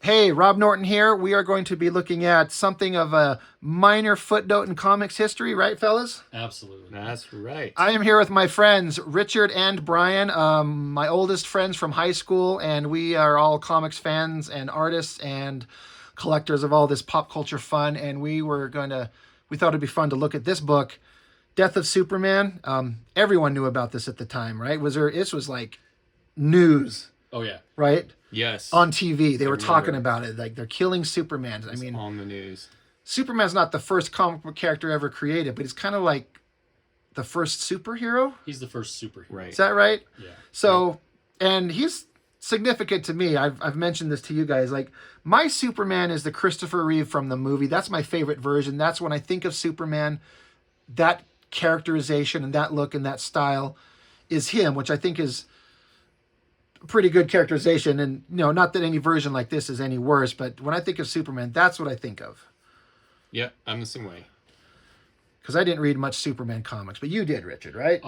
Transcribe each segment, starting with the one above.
Hey, Rob Norton here. We are going to be looking at something of a minor footnote in comics history, right, fellas? Absolutely. That's right. I am here with my friends Richard and Brian, my oldest friends from high school, and we are all comics fans and artists and collectors of all this pop culture fun. And we thought it'd be fun to look at this book, Death of Superman. Everyone knew about this at the time, right? This was like news, Oh yeah. right? Yes. On TV, they were talking remember. about it, like they're killing Superman. I mean, On the news. Superman's not the first comic book character ever created, but he's kind of like the first superhero. He's the first superhero. Right. Is that right? Yeah. So, and he's significant to me. I've mentioned this to you guys. Like, my Superman is the Christopher Reeve from the movie. That's my favorite version. That's when I think of Superman, that characterization and that look and that style is him, which I think is a pretty good characterization. And, not that any version like this is any worse, but when I think of Superman, that's what I think of. Yeah, I'm the same way. Because I didn't read much Superman comics, but you did, Richard, right?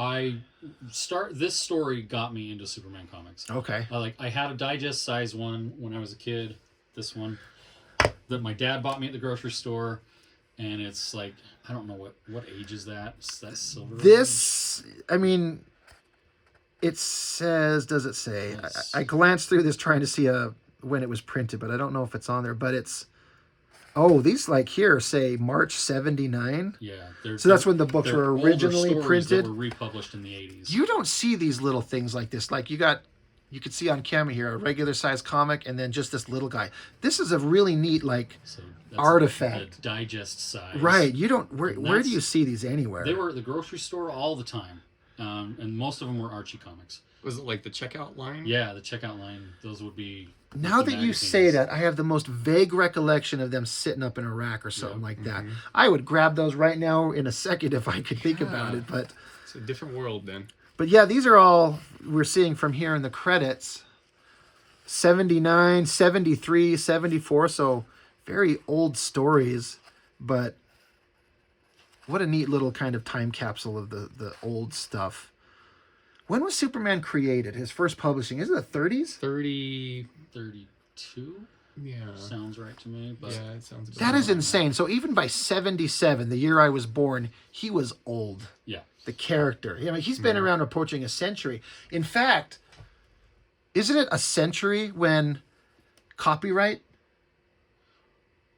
This story got me into Superman comics. Okay. I had a digest size one when I was a kid. This one that my dad bought me at the grocery store, and it's like, I don't know what age is that? Is that silver? This, I mean, it says, does it say? Yes. I glanced through this trying to see when it was printed, but I don't know if it's on there. But it's, these like here say March 79. Yeah. So that's when the books they're were older originally stories printed. that were republished in the 80s. You don't see these little things like this. Like you could see on camera here a regular size comic and then just this little guy. This is a really neat So that's artifact. The digest size. Right. You don't. Where do that's- you see these anywhere? They were at the grocery store all the time, and most of them were Archie comics. Was it like the checkout line? Yeah, the checkout line. Those would be. Now the that you magazines. say that, I have the most vague recollection of them sitting up in a rack or something like that. I would grab those right now in a second if I could think about it. It's a different world then. But yeah, these are all we're seeing from here in the credits. 79, 73, 74, so very old stories, but what a neat little kind of time capsule of the old stuff. When was Superman created? His first publishing? Is it the 30s? 32 Yeah. sounds right to me. But Yeah, it sounds about That is right. insane. So even by 77, the year I was born, he was old. yeah, The character. He's been around approaching a century. In fact, isn't it a century when copyright?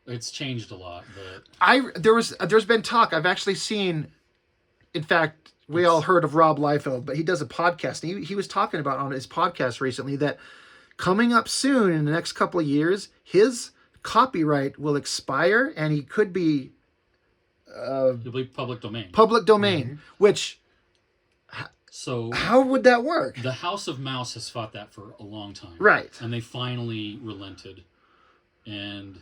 it's changed a lot. But There's been talk. I've actually seen. In fact, we all heard of Rob Liefeld, but he does a podcast. And he was talking about on his podcast recently that coming up soon in the next couple of years, his copyright will expire, and he could be it'll be public domain. public domain. Which, So how would that work? the House of Mouse has fought that for a long time. Right. And they finally relented, and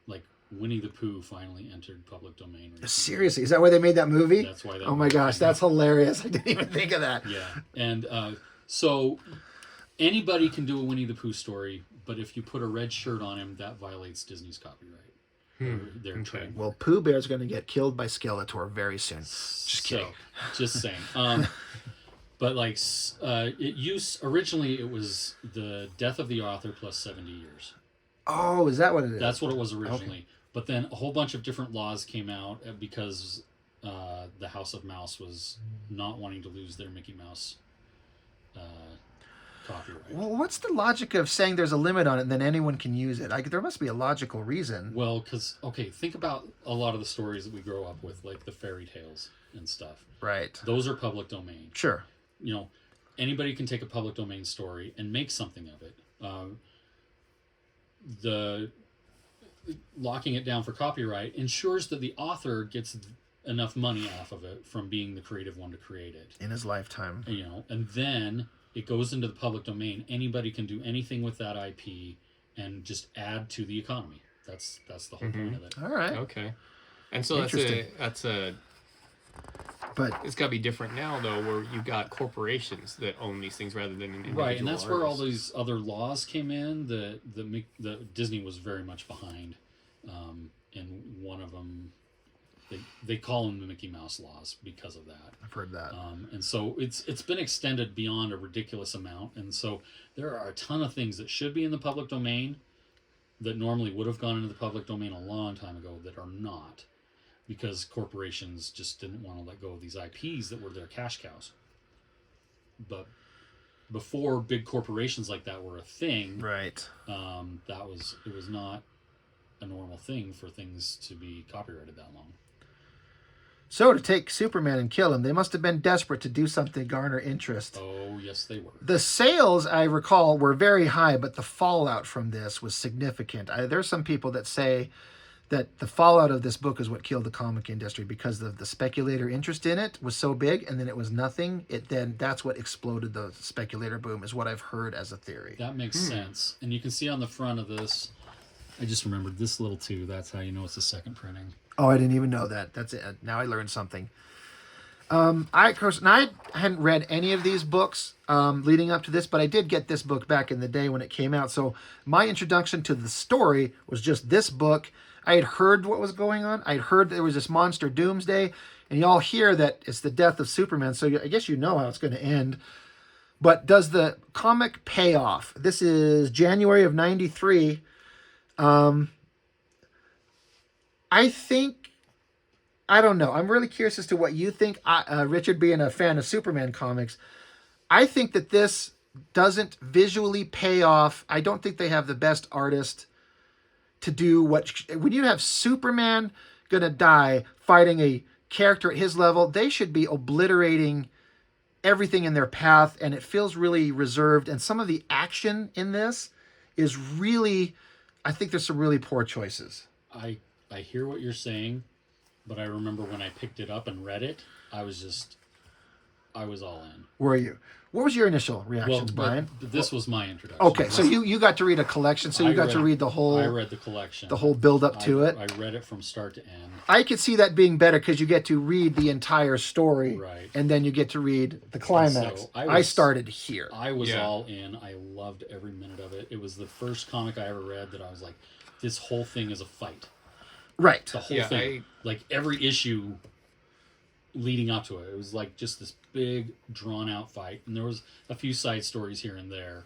like Winnie the Pooh finally entered public domain. recently. Seriously, is that why they made that movie? That's why. Oh my gosh, that's hilarious! I didn't even think of that. Yeah, and so anybody can do a Winnie the Pooh story, but if you put a red shirt on him, that violates Disney's copyright. Their trademark. Well, Pooh Bear's going to get killed by Skeletor very soon. Just kidding. Just saying. But like, originally it was the death of the author plus 70 years. Oh, is that what it is? That's what it was originally. But then a whole bunch of different laws came out because the House of Mouse was not wanting to lose their Mickey Mouse copyright. Well, what's the logic of saying there's a limit on it and then anyone can use it? There must be a logical reason. Well, because, think about a lot of the stories that we grow up with, like the fairy tales and stuff. Right. Those are public domain. Sure. Anybody can take a public domain story and make something of it. The locking it down for copyright ensures that the author gets enough money off of it from being the creative one to create it. In his lifetime. And then it goes into the public domain. Anybody can do anything with that IP and just add to the economy. That's the whole point of it. All right. Okay. And so But it's got to be different now though, where you've got corporations that own these things rather than individual Right, and that's where all artists. these other laws came in. The Disney was very much behind, and one of them, they call them the Mickey Mouse laws because of that. I've heard that. And so it's been extended beyond a ridiculous amount, and so there are a ton of things that should be in the public domain that normally would have gone into the public domain a long time ago that are not, because corporations just didn't want to let go of these IPs that were their cash cows. But before big corporations like that were a thing, Right. it was not a normal thing for things to be copyrighted that long. So to take Superman and kill him, they must have been desperate to do something to garner interest. Oh, yes, they were. The sales, I recall, were very high, but the fallout from this was significant. There's some people that say that the fallout of this book is what killed the comic industry because the speculator interest in it was so big, and then it was nothing. That's what exploded the speculator boom, is what I've heard as a theory. That makes sense. And you can see on the front of this, I just remembered this little too. That's how you know it's a second printing. Oh, I didn't even know that. That's it. Now I learned something. I hadn't read any of these books leading up to this, but I did get this book back in the day when it came out. So my introduction to the story was just this book. I had heard what was going on. I'd heard there was this monster Doomsday, and you all hear that it's the death of Superman. So I guess you know how it's going to end. But does the comic pay off? This is January of '93. I don't know. I'm really curious as to what you think. Richard, being a fan of Superman comics, I think that this doesn't visually pay off. I don't think they have the best artist to do when you have Superman gonna die fighting a character at his level, they should be obliterating everything in their path, and it feels really reserved. And some of the action in this is really, I think there's some really poor choices. I hear what you're saying, but I remember when I picked it up and read it, I was all in. Were you? What was your initial reactions, Brian? This was my introduction. Okay, so you got to read a collection, so you got to read the whole. I read the collection. The whole build up to it. I read it from start to end. I could see that being better because you get to read the entire story, right, and then you get to read the climax. So I started here. I was all in. I loved every minute of it. It was the first comic I ever read that I was like, this whole thing is a fight. Right. The whole thing. Like every issue leading up to it. It was like just this big, drawn-out fight. And there was a few side stories here and there.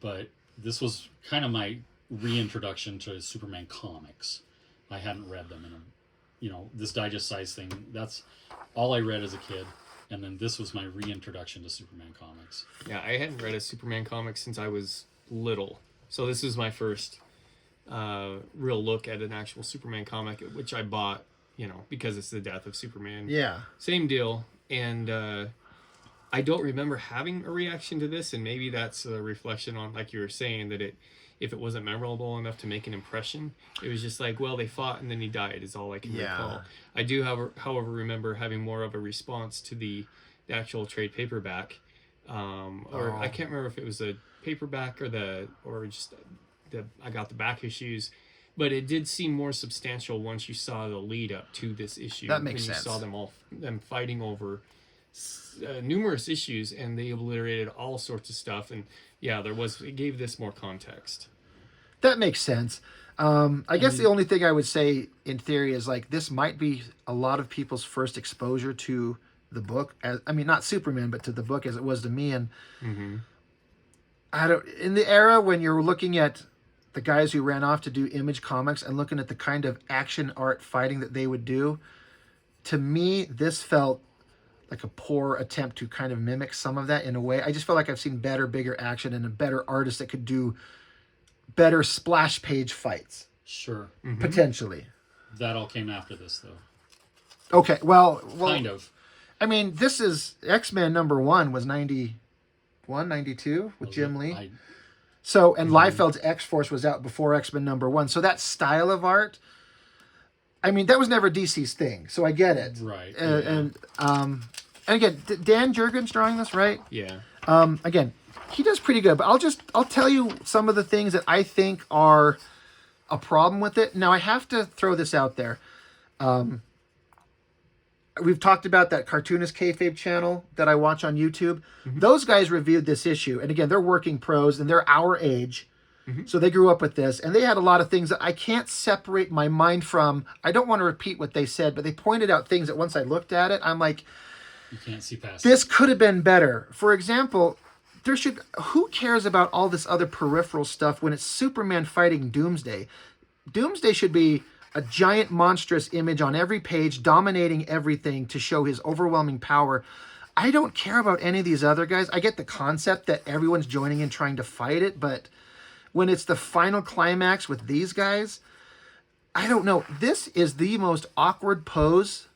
But this was kind of my reintroduction to Superman comics. I hadn't read them in this digest size thing. That's all I read as a kid. And then this was my reintroduction to Superman comics. Yeah, I hadn't read a Superman comic since I was little. So this was my first real look at an actual Superman comic, which I bought, because it's the death of Superman. Yeah. Same deal. And I don't remember having a reaction to this, and maybe that's a reflection on, like you were saying, that if it wasn't memorable enough to make an impression, it was just like, well, they fought and then he died is all I can recall. I do, however, remember having more of a response to the actual trade paperback. Or I can't remember if it was a paperback or just I got the back issues, but it did seem more substantial once you saw the lead up to this issue. That makes sense. You saw them fighting over numerous issues, and they obliterated all sorts of stuff. And yeah, it gave this more context. That makes sense. I guess the only thing I would say in theory is like this might be a lot of people's first exposure to the book. Not Superman, but to the book as it was to me. And in the era when you're looking at the guys who ran off to do Image Comics and looking at the kind of action art fighting that they would do, to me, this felt like a poor attempt to kind of mimic some of that in a way. I just felt like I've seen better, bigger action and a better artist that could do better splash page fights. Sure. Potentially. That all came after this, though. Okay, well... Kind of. This is... X-Men #1 was 91, 92 with Jim Lee. And Liefeld's X-Force was out before X-Men #1. So that style of art... that was never DC's thing, so I get it. Right. And again, Dan Jurgens drawing this, right? Yeah. Again, he does pretty good, but I'll tell you some of the things that I think are a problem with it. Now, I have to throw this out there. We've talked about that Cartoonist Kayfabe channel that I watch on YouTube. Those guys reviewed this issue, and again, they're working pros, and they're our age. So they grew up with this, and they had a lot of things that I can't separate my mind from. I don't want to repeat what they said, but they pointed out things that once I looked at it, I'm like, you can't see past this could have been better. For example, there should, who cares about all this other peripheral stuff when it's Superman fighting Doomsday? Doomsday should be a giant monstrous image on every page dominating everything to show his overwhelming power. I don't care about any of these other guys. I get the concept that everyone's joining in trying to fight it, but when it's the final climax with these guys, I don't know. This is the most awkward pose,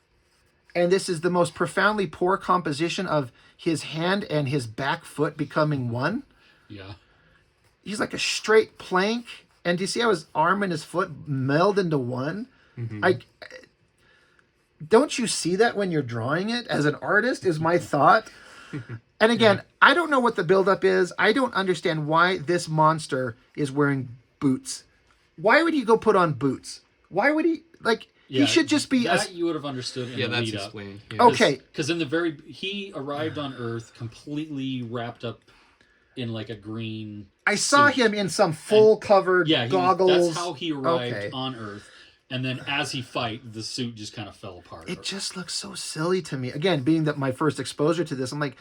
and this is the most profoundly poor composition of his hand and his back foot becoming one. Yeah. He's like a straight plank. And do you see how his arm and his foot meld into one? Don't you see that when you're drawing it as an artist, is my thought. And again, I don't know what the buildup is. I don't understand why this monster is wearing boots. Why would he go put on boots? Why would he, like, he should just be... That you would have understood in the that's lead up. explained. Yeah. Okay. Because he arrived on Earth completely wrapped up in like a green... I saw him in some full covered goggles. That's how he arrived on Earth. And then as he fight, the suit just kind of fell apart. It just looks so silly to me. Again, being that my first exposure to this, I'm like,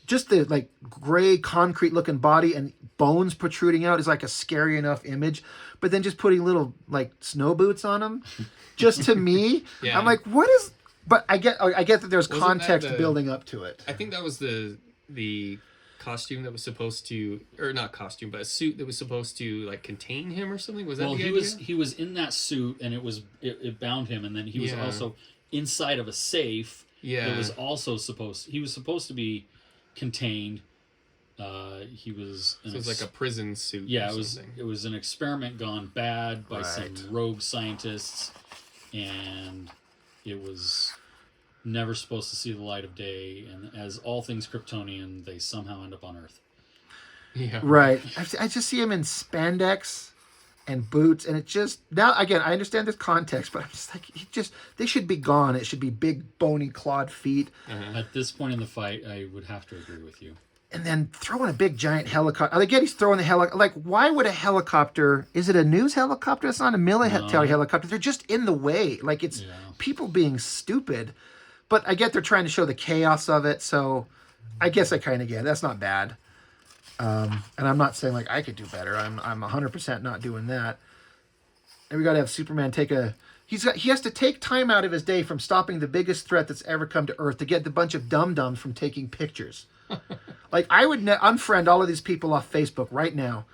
just the like gray concrete looking body and bones protruding out is like a scary enough image. But then just putting little like snow boots on him, just to me, I'm like, what is? But I get that there's context building up to it. I think that was the costume that was supposed to, or not costume, but a suit that was supposed to like contain him or something. Was that the idea? He was in that suit and it bound him, and then he was also inside of a safe. Yeah, it was also supposed to be contained. He was. So it was like a prison suit. Yeah, it was an experiment gone bad by some rogue scientists, and it was never supposed to see the light of day. And as all things Kryptonian, they somehow end up on Earth. Yeah, right. I just see him in spandex and boots, and it just now again I understand this context, but I'm just like they should be gone. It should be big bony clawed feet. At this point in the fight, I would have to agree with you. And then throwing a big giant helicopter. Again, he's throwing the helicopter. Like, why would a helicopter? Is it a news helicopter? It's not a military helicopter. They're just in the way. Like, it's people being stupid. But I get they're trying to show the chaos of it. So I guess I kind of get it. That's not bad. And I'm not saying, like, I could do better. I'm 100% not doing that. And we got to have Superman take a... He has to take time out of his day from stopping the biggest threat that's ever come to Earth to get the bunch of dum-dums from taking pictures. Like, I would unfriend all of these people off Facebook right now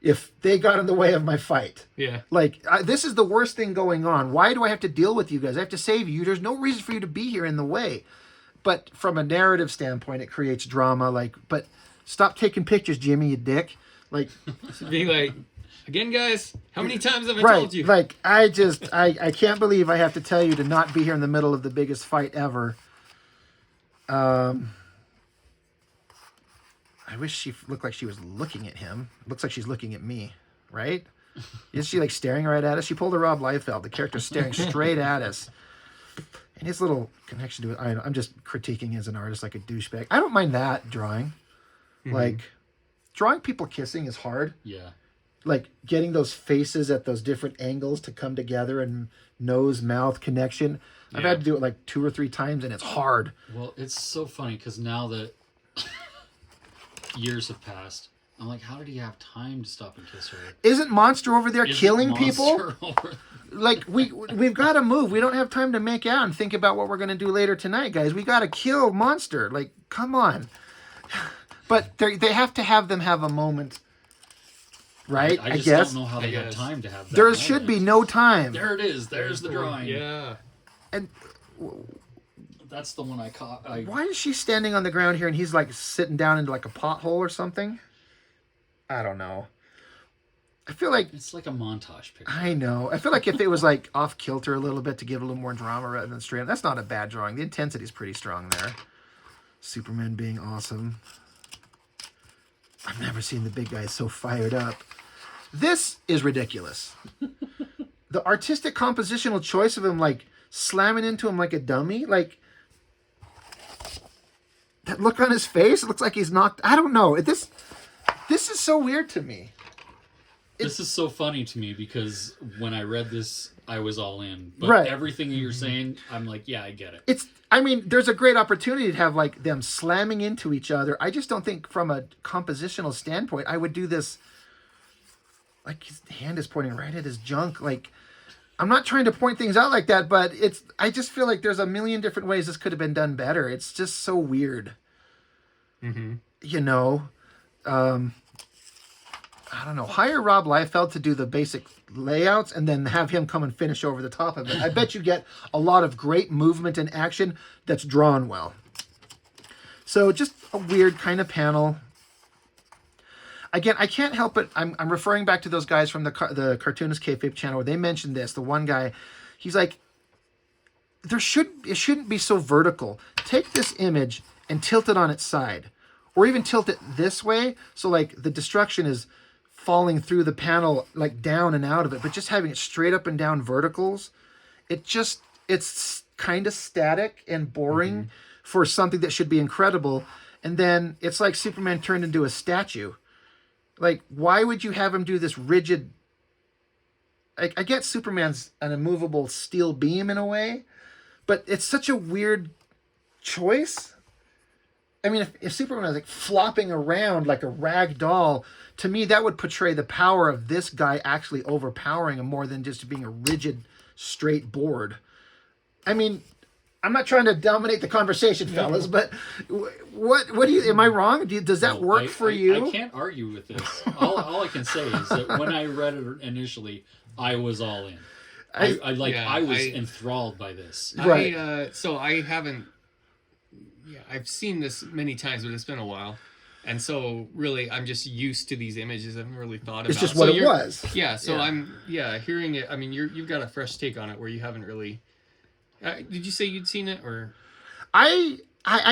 if they got in the way of my fight. Yeah. Like, this is the worst thing going on. Why do I have to deal with you guys? I have to save you. There's no reason for you to be here in the way. But from a narrative standpoint, it creates drama. Like, but stop taking pictures, Jimmy, you dick. Like, being like, again, guys, how many times have I told you? Like, I can't believe I have to tell you to not be here in the middle of the biggest fight ever. I wish she looked like she was looking at him. Looks like she's looking at me, right? Is she like staring right at us? She pulled a Rob Liefeld. The character's staring straight at us. And his little connection to it, I'm just critiquing as an artist like a douchebag. I don't mind that drawing. Like, drawing people kissing is hard. Yeah. Like, getting those faces at those different angles to come together and nose-mouth connection. I've had to do it like 2 or 3 times, and it's hard. Well, it's so funny because now that years have passed, I'm like, how did he have time to stop and kiss her? Isn't Monster over there killing people? Like, we've got to move. We don't have time to make out and think about what we're going to do later tonight, guys. We got to kill Monster. Like, come on. But they have to have them have a moment, right? I just guess. don't know how they had time to have that. There should be no time. There it is. There's the drawing. Yeah. And that's the one I caught. why is she standing on the ground here and he's like sitting down into like a pothole or something? I don't know. I feel like it's like a montage picture. I know. I feel like if it was like off kilter a little bit to give a little more drama rather than straight, that's not a bad drawing. The intensity is pretty strong there. Superman being awesome. I've never seen the big guy so fired up. This is ridiculous. The artistic compositional choice of him like slamming into him like a dummy, like that look on his face, it looks like he's knocked. I don't know. This is so weird to me. This is so funny to me because when I read this, I was all in. But Right. everything you're saying, I'm like, yeah, I get it. It's, I mean, there's a great opportunity to have like them slamming into each other. I just don't think from a compositional standpoint I would do this. Like his hand is pointing right at his junk. Like, I'm not trying to point things out like that, but I just feel like there's a million different ways this could have been done better. It's just so weird. Mm-hmm. You know, I don't know. Hire Rob Liefeld to do the basic layouts and then have him come and finish over the top of it. I bet you get a lot of great movement and action that's drawn well. So just a weird kind of panel. Again, I can't help it. I'm referring back to those guys from the Cartoonist Kayfabe channel where they mentioned this. The one guy, he's like, it shouldn't be so vertical. Take this image and tilt it on its side, or even tilt it this way, so like the destruction is falling through the panel like down and out of it, but just having it straight up and down verticals, it's kind of static and boring for something that should be incredible. And then it's like Superman turned into a statue. Like, why would you have him do this rigid? I get Superman's an immovable steel beam in a way, but it's such a weird choice. I mean, if Superman was like flopping around like a rag doll, to me that would portray the power of this guy actually overpowering him more than just being a rigid, straight board. I mean, I'm not trying to dominate the conversation, fellas, but what do you? Am I wrong? Does that work for you? I can't argue with this. All I can say is that when I read it initially, I was all in. I was enthralled by this. Right. So I haven't. Yeah, I've seen this many times, but it's been a while, and so really, I'm just used to these images. I haven't really thought about. It's just what it was. Yeah. So I'm hearing it. I mean, you've got a fresh take on it where you haven't really. Did you say you'd seen it, or? I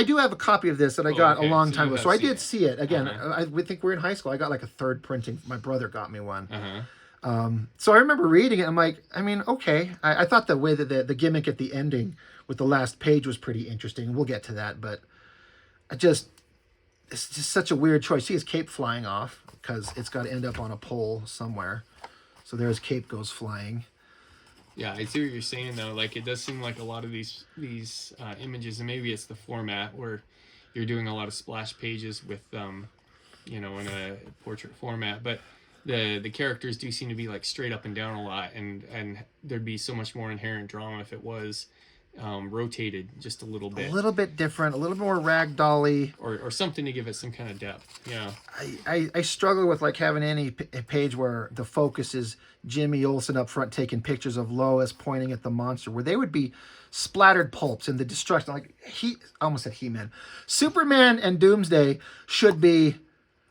do have a copy of this that I got a long time ago, so I did see it. Again, I think we're in high school. I got like a third printing. My brother got me one. So I remember reading it. I'm like, I mean, okay. I thought the way that the gimmick at the ending with the last page was pretty interesting. We'll get to that, but it's just such a weird choice. See his cape flying off because it's got to end up on a pole somewhere. So there his cape goes flying. Yeah, I see what you're saying though. Like, it does seem like a lot of these images, and maybe it's the format where you're doing a lot of splash pages with in a portrait format, but the characters do seem to be like straight up and down a lot, and there'd be so much more inherent drama if it was rotated just a little bit different, a little more ragdolly, or something to give it some kind of depth. Yeah, I struggle with like having any page where the focus is Jimmy Olsen up front taking pictures of Lois pointing at the monster, where they would be splattered pulps and the destruction. Like I almost said He-Man. Superman and Doomsday should be,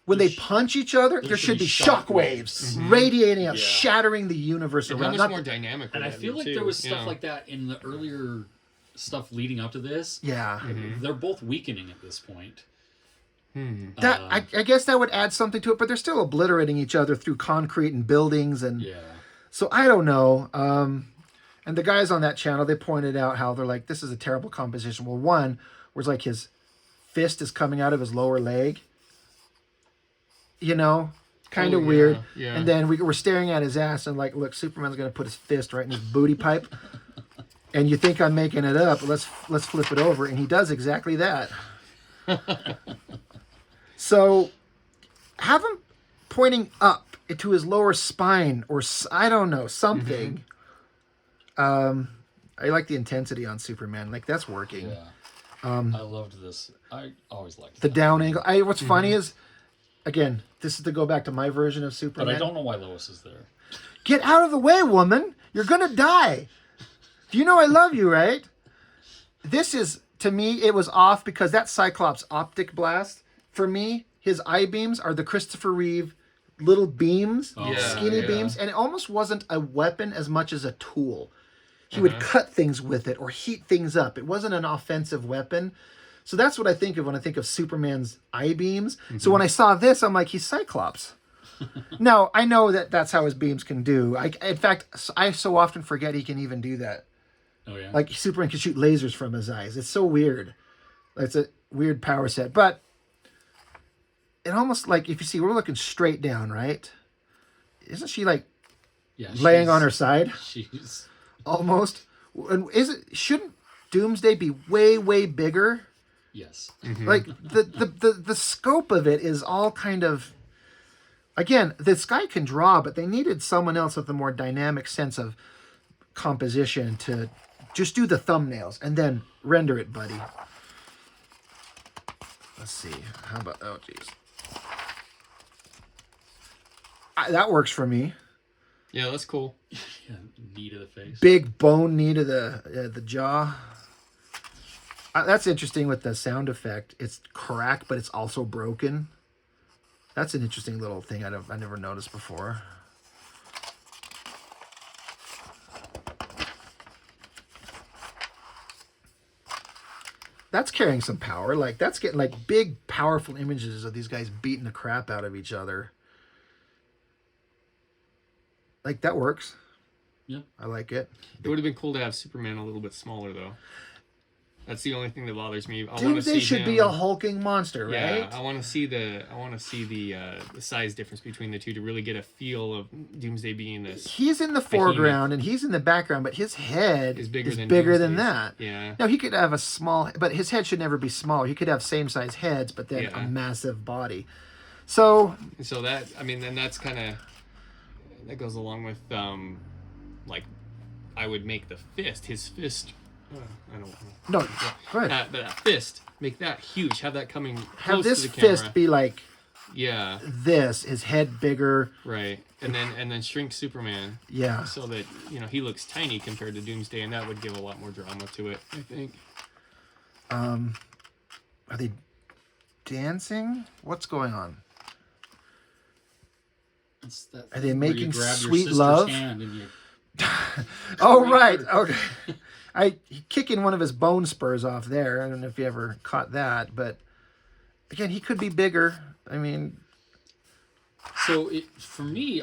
when they punch each other, there should be shockwaves radiating out, shattering the universe and around. How much more dynamic. And I feel like there was stuff like that in the earlier stuff leading up to this. Yeah, they're both weakening at this point. That I guess that would add something to it, but they're still obliterating each other through concrete and buildings, and so I don't know. And the guys on that channel, they pointed out how they're like, this is a terrible composition. Well, one was like his fist is coming out of his lower leg, kind of weird. Yeah. And then we're staring at his ass and like, look, Superman's gonna put his fist right in his booty pipe. And you think I'm making it up? Let's flip it over, and he does exactly that. So, have him pointing up to his lower spine, or I don't know, something. I like the intensity on Superman. Like, that's working. Yeah. I loved this. I always liked the down angle. What's funny is, again, this is to go back to my version of Superman. But I don't know why Lois is there. Get out of the way, woman! You're gonna die. Do you know I love you, right? This is, to me, it was off because that Cyclops optic blast, for me, his eye beams are the Christopher Reeve little beams, skinny beams, and it almost wasn't a weapon as much as a tool. He would cut things with it or heat things up. It wasn't an offensive weapon. So that's what I think of when I think of Superman's eye beams. So when I saw this, I'm like, he's Cyclops. Now, I know that that's how his beams can do. In fact, I so often forget he can even do that. Oh, yeah? Like, Superman can shoot lasers from his eyes. It's so weird. It's a weird power set. But it almost, like, if you see, we're looking straight down, right? isn't she like Yeah, laying on her side She's almost? And shouldn't Doomsday be way bigger? yes. Like the scope of it is all kind of, again, this guy can draw, but they needed someone else with a more dynamic sense of composition to just do the thumbnails and then render it, buddy. Let's see. How about, oh geez. That works for me. Yeah, that's cool. Yeah, knee to the face. Big bone knee to the jaw. That's interesting with the sound effect. It's crack, but it's also broken. That's an interesting little thing I never noticed before. That's carrying some power. Like, that's getting like big, powerful images of these guys beating the crap out of each other. Like, that works. Yeah. I like it. It would have been cool to have Superman a little bit smaller, though. That's the only thing that bothers me. Doomsday should be a hulking monster, right? Yeah, I want to see the size difference between the two to really get a feel of Doomsday being this. He's in the foreground and he's in the background, but his head is bigger than Doomsday's. that. Yeah. Now, he could have a small, but his head should never be smaller. He could have same size heads, but then a massive body. So that, I mean, then that's kind of, that goes along with, like, I would make the fist, his fist. I don't know. No, go ahead. But that fist, make that huge. Have that coming Have close this to the camera. fist be like Yeah. this, his head bigger. Right. And then shrink Superman. Yeah. So that, he looks tiny compared to Doomsday, and that would give a lot more drama to it, I think. Are they dancing? What's going on? Are they making sweet love? Oh, right. Okay. Kicking one of his bone spurs off there. I don't know if you ever caught that, but again, he could be bigger. I mean, so for me,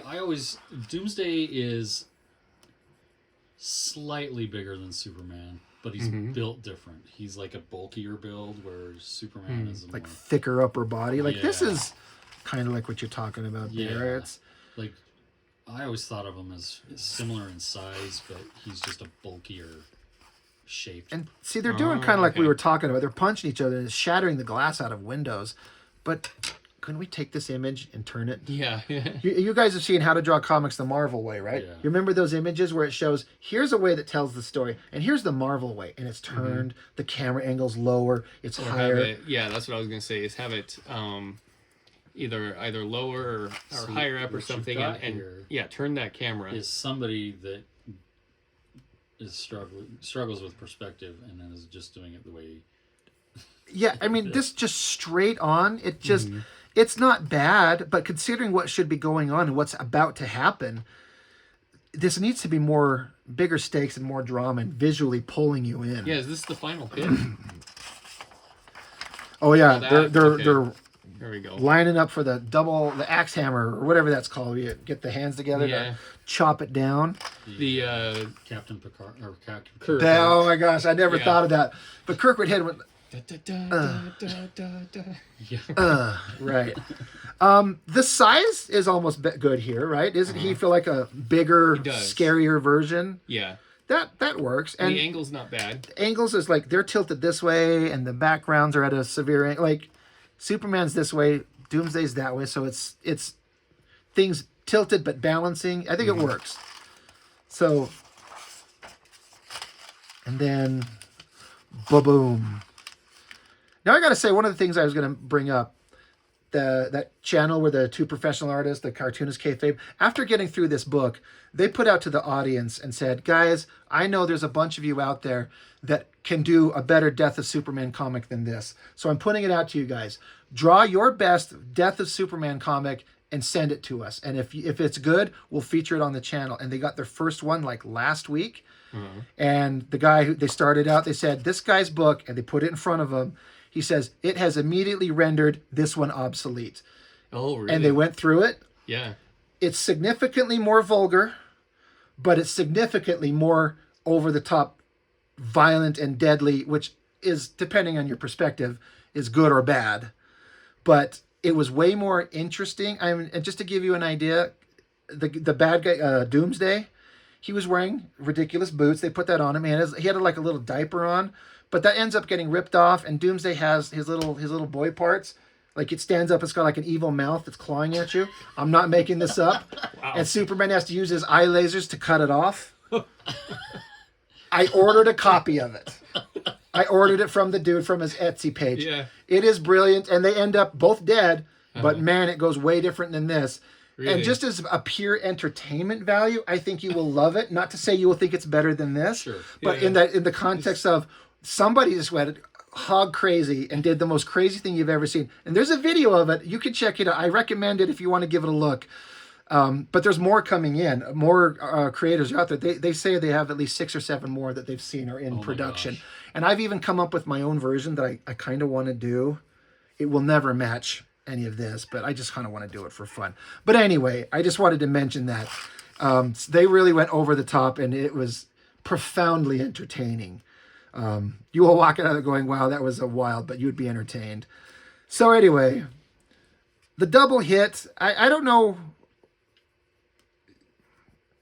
Doomsday is slightly bigger than Superman, but he's built different. He's like a bulkier build, where Superman is like more thicker upper body. Like this is kind of like what you're talking about there. It's like, I always thought of him as similar in size, but he's just a bulkier shaped. And see, they're doing kind of like we were talking about. They're punching each other and shattering the glass out of windows. But couldn't we take this image and turn it? Yeah. You guys have seen How to Draw Comics the Marvel way, right? Yeah. You remember those images where it shows, here's a way that tells the story, and here's the Marvel way, and it's turned, the camera angle's lower, it's higher. That's what I was going to say, is have it either lower or higher up or something, and turn that camera. Is somebody that is struggles with perspective and then is just doing it the way. Yeah, I mean, this just straight on, it just, it's not bad, but considering what should be going on and what's about to happen, this needs to be bigger stakes and more drama and visually pulling you in. Yeah, is this the final pit? Oh yeah, they're there we go. lining up for the axe hammer or whatever that's called. You get the hands together to chop it down. The Captain Picard or Captain Kirk. Oh my gosh, I never thought of that. But Kirk would hit went. Right. The size is almost good here, right? Doesn't he feel like a bigger, scarier version? Yeah. That works. And the angle's not bad. The angles is like they're tilted this way, and the backgrounds are at a severe angle. Like Superman's this way, Doomsday's that way, so it's things tilted but balancing. I think it works. So, and then, boom. Now I got to say, one of the things I was going to bring up, that channel where the two professional artists, the cartoonist kayfabe, after getting through this book, they put out to the audience and said, guys, I know there's a bunch of you out there that can do a better Death of Superman comic than this. So I'm putting it out to you guys. Draw your best Death of Superman comic and send it to us. And if it's good, we'll feature it on the channel. And they got their first one like last week. And the guy who they started out, they said, this guy's book, and they put it in front of him. He says, it has immediately rendered this one obsolete. Oh, really? And they went through it. Yeah. It's significantly more vulgar, but it's significantly more over the top, violent and deadly, which is, depending on your perspective, is good or bad. But it was way more interesting. And just to give you an idea, the bad guy, Doomsday, he was wearing ridiculous boots. They put that on him. He had like a little diaper on, but that ends up getting ripped off. And Doomsday has his little boy parts. Like it stands up, it's got like an evil mouth that's clawing at you. I'm not making this up. Wow. And Superman has to use his eye lasers to cut it off. I ordered a copy of it. I ordered it from the dude from his Etsy page. Yeah. It is brilliant, and they end up both dead, but man, it goes way different than this. Really? And just as a pure entertainment value, I think you will love it. Not to say you will think it's better than this, Sure. but Yeah. in the context of somebody just went hog crazy and did the most crazy thing you've ever seen. And there's a video of it. You can check it out. I recommend it if you want to give it a look. But there's more coming in. More creators out there. They say they have at least 6 or 7 more that they've seen are in my production. gosh. And I've even come up with my own version that I kind of want to do. It will never match any of this, but I just kind of want to do it for fun. But anyway, I just wanted to mention that. They really went over the top, and it was profoundly entertaining. You will walk out of it going, wow, that was a wild, but you'd be entertained. So anyway, the double hit, I don't know.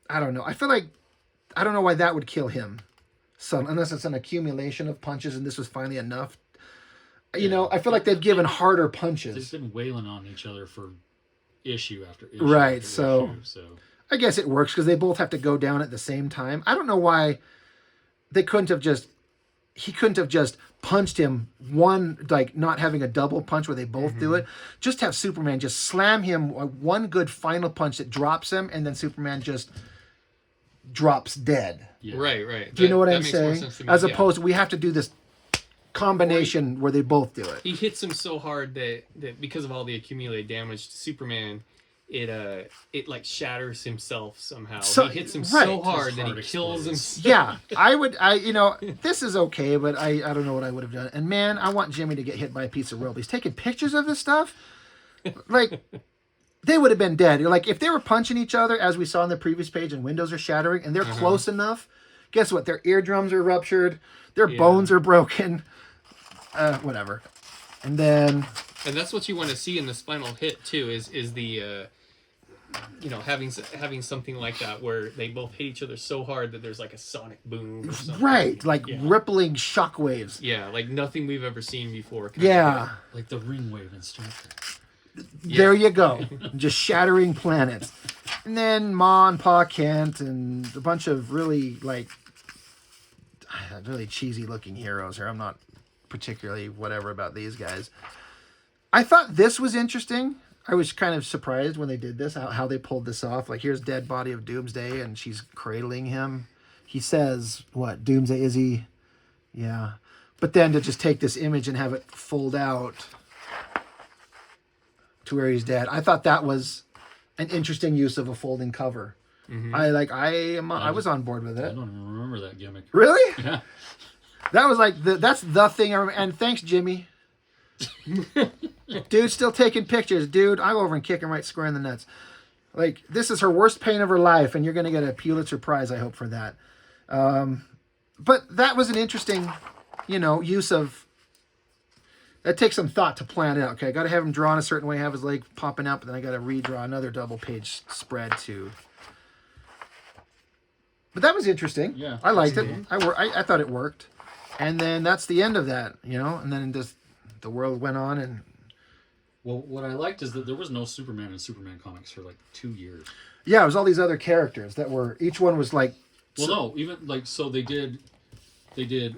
I feel like, I don't know why that would kill him. So unless it's an accumulation of punches and this was finally enough. You know, I feel like they've given harder punches. They've been wailing on each other for issue after issue. Right, after so- issue, so I guess it works because they both have to go down at the same time. I don't know why he couldn't have just punched him one, like not having a double punch where they both do it. Just have Superman just slam him one good final punch that drops him, and then Superman just drops dead. yeah. Right. Do you know what That I'm makes more saying? sense to me, As yeah. opposed to we have to do this combination where they both do it. He hits him so hard that because of all the accumulated damage to Superman, it like shatters himself somehow. So- He hits him right. so hard His that he heart kills him. explodes. Yeah, this is okay, but I don't know what I would have done. And man, I want Jimmy to get hit by a piece of rope. He's taking pictures of this stuff. Like, they would have been dead. Like, if they were punching each other, as we saw on the previous page, and windows are shattering, and they're close enough, guess what? Their eardrums are ruptured. Their bones are broken. Whatever. And then... And that's what you want to see in this final hit too. Is the having something like that where they both hit each other so hard that there's like a sonic boom or something. Right, like Yeah. rippling shockwaves. Yeah, like nothing we've ever seen before. kind of Yeah. thing. Like the ring wave in Star Trek. There you go. Just shattering planets. And then Ma and Pa Kent and a bunch of really, really cheesy looking heroes here. I'm not particularly whatever about these guys. I thought this was interesting. I was kind of surprised when they did this, how they pulled this off. Like, here's dead body of Doomsday, and she's cradling him. He says, what, Doomsday, is he? Yeah. But then to just take this image and have it fold out to where he's dead. I thought that was an interesting use of a folding cover. I was on board with I it. don't even remember that gimmick. Really? Yeah. That was like that's the thing I remember. And thanks, Jimmy. Dude's still taking pictures. Dude, I go over and kick him right square in the nuts. Like, this is her worst pain of her life, and you're going to get a Pulitzer Prize, I hope, for that. But that was an interesting, use of... That takes some thought to plan it out. Okay, I got to have him drawn a certain way, have his leg popping up, and then I got to redraw another double-page spread, too. But that was interesting. Yeah. I liked it. I thought it worked. And then that's the end of that, and then just the world went on, and Well, what I liked is that there was no Superman in Superman comics for like 2 years. yeah, it was all these other characters that were, each one was like, Well, no, even like so they did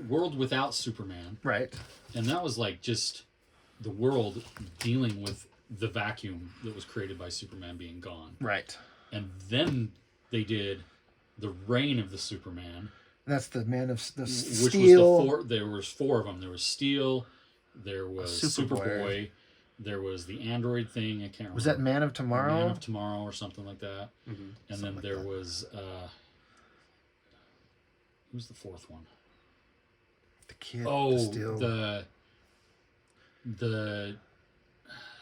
World Without Superman, right. and that was like just the world dealing with the vacuum that was created by Superman being gone. Right. And then they did the reign of the Superman, That's the Man of the which Steel. was there was 4 of them. There was Steel, there was Superboy. Superboy, there was the android thing. I can't remember. Was that Man of Tomorrow? Man of Tomorrow or something like that. Mhm. And Something then like there that. was who's the 4th one? The Kid. Oh, the Steel. the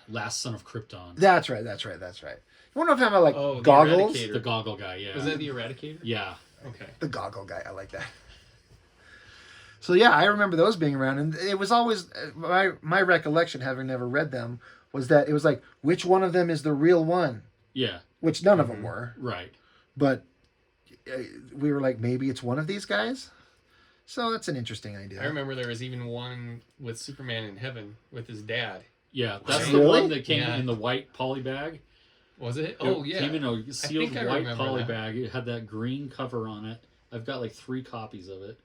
Last Son of Krypton. That's right. You wonder if I'm about like Oh, the goggles. Eradicator. The goggle guy, yeah. Was that the Eradicator? Yeah. Okay. The goggle guy. I like that. So yeah, I remember those being around, and it was always my recollection, having never read them, was that it was like, which one of them is the real one? Yeah. which none of them were. Right. But we were like, maybe it's one of these guys. So that's an interesting idea. I remember there was even one with Superman in heaven with his dad. Yeah, that's Really? the one that came Yeah. in the white poly bag. Was it? It Oh yeah. came in a sealed think I white remember poly that. bag. It had that green cover on it. I've got like 3 copies of it.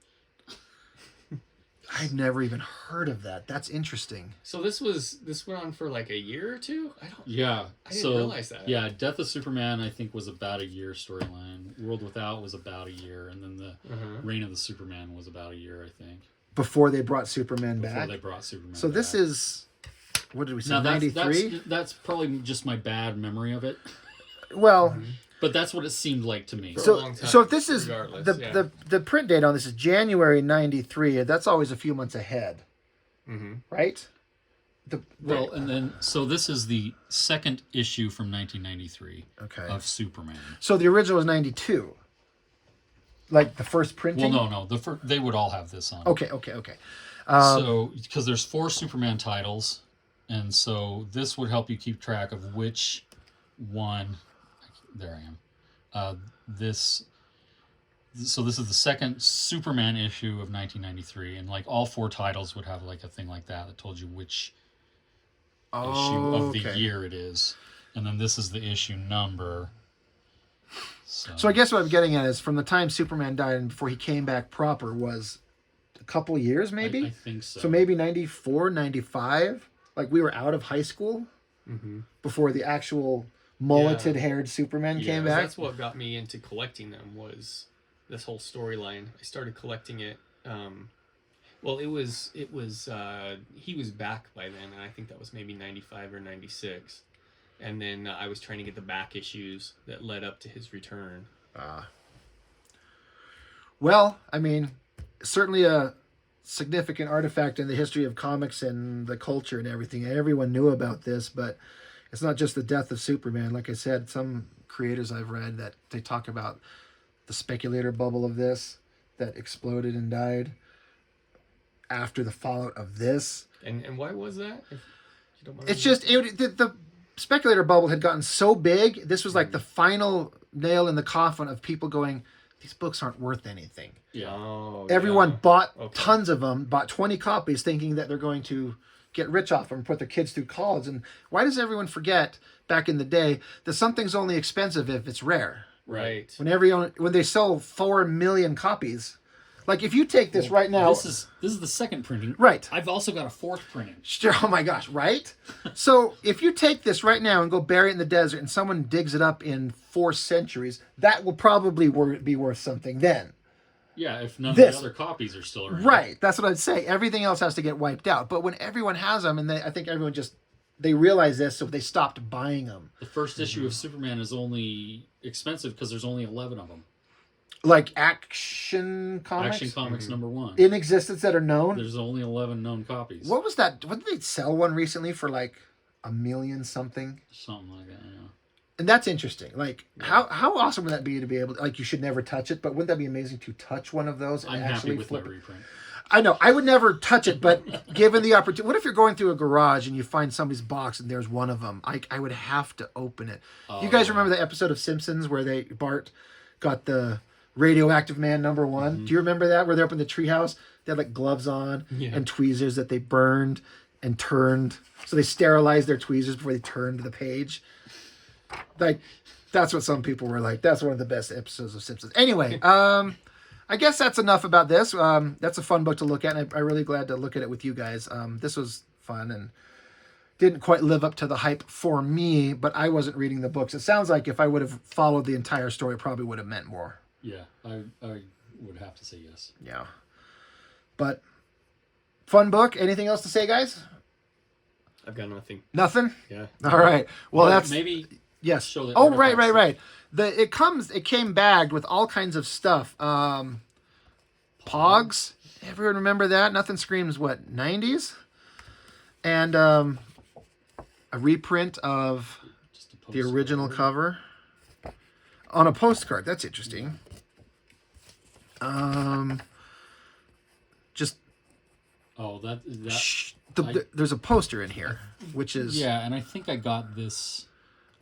I'd never even heard of that. That's interesting. So this went on for like a year or two. Yeah. I didn't realize that. Yeah, Death of Superman I think was about a year storyline. World Without was about a year, and then the Reign of the Superman was about a year, I think. Before they brought Superman Before back. they brought Superman So this back. is, what did we say, Now 93? that's probably just my bad memory of it. Well, But that's what it seemed like to me. For a so long time, so if this is regardless, the, yeah. the print date on this is January 93, that's always a few months ahead, right? Well, and then so this is the second issue from 1993 Okay. of Superman. So the original was 92. Like the first printing? Well, no, they would all have this on. Okay. So because there's 4 Superman titles, and so this would help you keep track of which one. There I am. So this is the second Superman issue of 1993, and like all 4 titles would have like a thing like that told you which issue of the year it is, and then this is the issue number. So I guess what I'm getting at is from the time Superman died and before he came back proper was a couple years maybe? I think so. So maybe 94, 95? Like we were out of high school before the actual mulleted-haired Superman came back? That's what got me into collecting them was this whole storyline. I started collecting it. Well, it was he was back by then, and I think that was maybe 95 or 96. And then I was trying to get the back issues that led up to his return. Well, I mean, certainly a significant artifact in the history of comics and the culture and everything. Everyone knew about this, but it's not just the death of Superman. Like I said, some creators I've read that they talk about the speculator bubble of this that exploded and died after the fallout of this. And why was that? If you don't mind It's just the speculator bubble had gotten so big. This was like the final nail in the coffin of people going, these books aren't worth anything. Yeah. Oh, Everyone yeah. bought tons of them, bought 20 copies thinking that they're going to get rich off them, put their kids through college. And why does everyone forget back in the day that something's only expensive if it's rare? Right. When they sell 4 million copies, like if you take this right now, This is the second printing. Right. I've also got a 4th printing. oh my gosh, right? So if you take this right now and go bury it in the desert and someone digs it up in 4 centuries, that will probably be worth something then. Yeah, if none of This. the other copies are still around. Right. That's what I'd say. Everything else has to get wiped out. But when everyone has them, and I think everyone they realize this, so they stopped buying them. The first issue of Superman is only expensive because there's only 11 of them. Like Action Comics? Action Comics number 1. In existence that are known? There's only 11 known copies. What was that? What did they sell one recently for like $1 million something? Something like that, yeah. And that's interesting. Like, how awesome would that be to be able to, like, you should never touch it, but wouldn't that be amazing to touch one of those and I'm actually happy with my flip it? reprint. I know. I would never touch it, but given the opportunity, what if you're going through a garage and you find somebody's box and there's one of them? I would have to open it. You guys remember the episode of Simpsons where Bart got the Radioactive Man number 1? Do you remember that? Where they're up in the treehouse? They had like gloves on and tweezers that they burned and turned. So they sterilized their tweezers before they turned the page. Like, that's what some people were like. That's one of the best episodes of Simpsons. Anyway, I guess that's enough about this. That's a fun book to look at, and I'm really glad to look at it with you guys. This was fun and didn't quite live up to the hype for me, but I wasn't reading the books. It sounds like if I would have followed the entire story, it probably would have meant more. Yeah, I would have to say yes. Yeah. But fun book. Anything else to say, guys? I've got nothing. Nothing? Yeah. All right. Well, that's... maybe... Yes. Show the Oh, right. artifacts. It came bagged with all kinds of stuff. Pogs. Everyone remember that? Nothing screams, what, 90s? And a reprint of Just a the original postcard. cover on a postcard. That's interesting. Just Oh, that there's a poster in here, which is yeah, and I think I got this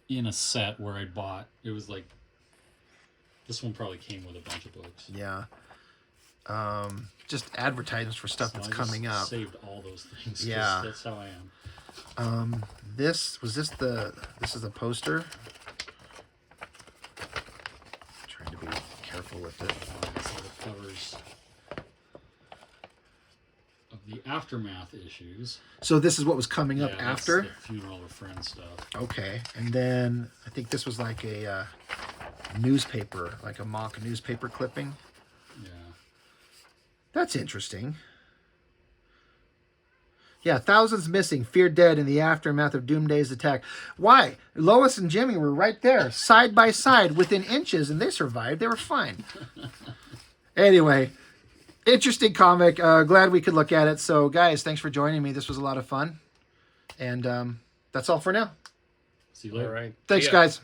in a set where I bought. It was like this one probably came with a bunch of books. Yeah. Just advertisements for stuff So that's I just coming up. Saved all those things. 'Cause Yeah. that's how I am. This is the poster. Trying to be careful with it. So the covers of the aftermath issues. So this is what was coming up That's after. the funeral of a friend stuff. Okay, and then I think this was like a newspaper, like a mock newspaper clipping. Yeah. That's interesting. Yeah, thousands missing, feared dead in the aftermath of Doomsday's attack. Why? Lois and Jimmy were right there, side by side, within inches, and they survived. They were fine. Anyway, interesting comic. Glad we could look at it. So, guys, thanks for joining me. This was a lot of fun. And that's all for now. See you later. All right. Thanks, See ya. guys.